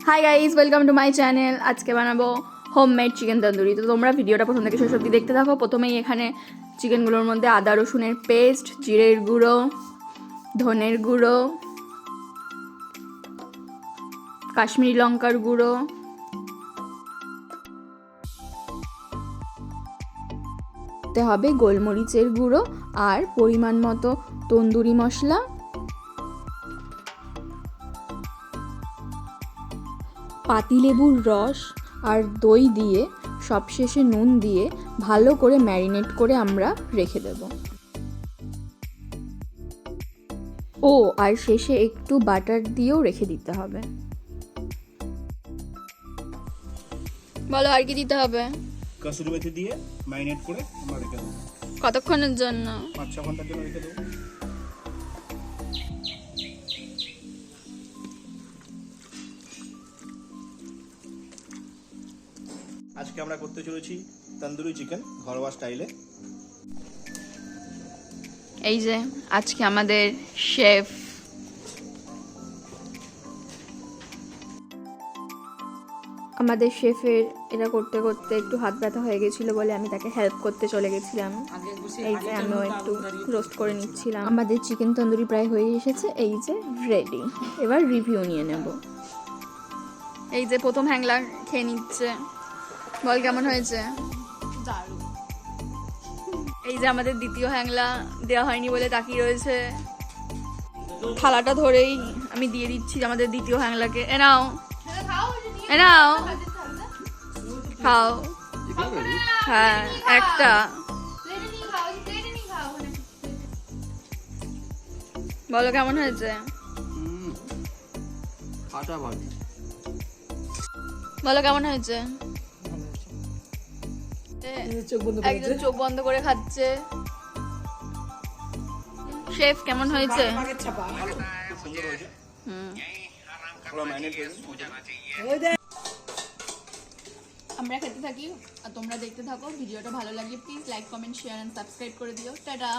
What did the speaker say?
Hi guys, welcome to my channel. আজকে বানাবো homemade chicken tandoori. তো তোমরা ভিডিওটা প্রথম থেকে শেষ অবধি দেখতে থাকো। প্রথমেই এখানে চিকেনগুলোর মধ্যে আদা রসুনের পেস্ট, জিরের গুঁড়ো, ধনের গুঁড়ো, কাশ্মীরি লঙ্কার গুঁড়ো, দিতে হবে গোলমরিচের গুঁড়ো আর পরিমাণ মতো তন্দুরি মশলা, পাতিলেবুর রস আর দই দিয়ে সবশেষে নুন দিয়ে ভালো করে ম্যারিনেট করে আমরা রেখে দেব। ও আর শেষে একটু বাটার দিয়েও রেখে দিতে হবে। বলো আর কি দিতে হবে? কসুরি মেথি দিয়ে ম্যারিনেট করে আমরা রেখে দেবো। কতক্ষণের জন্য? 5-6 ঘন্টার জন্য রেখে দেবো। আজকে আমরা করতে চলেছি তন্দুরি চিকেন ঘরোয়া স্টাইলে। এই যে আজকে আমাদের শেফ। আমাদের শেফের এটা করতে করতে একটু হাত ব্যথা হয়ে গেছিলো বলে আমি তাকে হেল্প করতে চলে গেছিলাম। এই যে আমিও একটু রোস্ট করে নিচ্ছিলাম। আমাদের চিকেন তন্দুরি প্রায় হয়ে এসেছে। এই যে রেডি। এবার রিভিউ নিয়ে নেব। এই যে প্রথম হ্যাংলা খেয়ে নিচ্ছে। বল কেমন হয়েছে? দারুণ। এই যে আমাদের দ্বিতীয় হ্যাংলা দেওয়া হয়নি বলে তাকিয়ে রয়েছে। থালাটা ধরেই আমি দিয়ে দিচ্ছি আমাদের দ্বিতীয় হ্যাংলাকে। এ নাও, এ নাও, খাও। হ্যাঁ, একটা। বলো কেমন হয়েছে? বলো কেমন হয়েছে? একজন চোখ বন্ধ করে খাচ্ছে। শেফ কেমন হয়েছে? আমরা খেতে থাকি আর তোমরা দেখতে থাকো। ভিডিওটা ভালো লাগলে please like, comment, share and subscribe করে দিও। টাটা।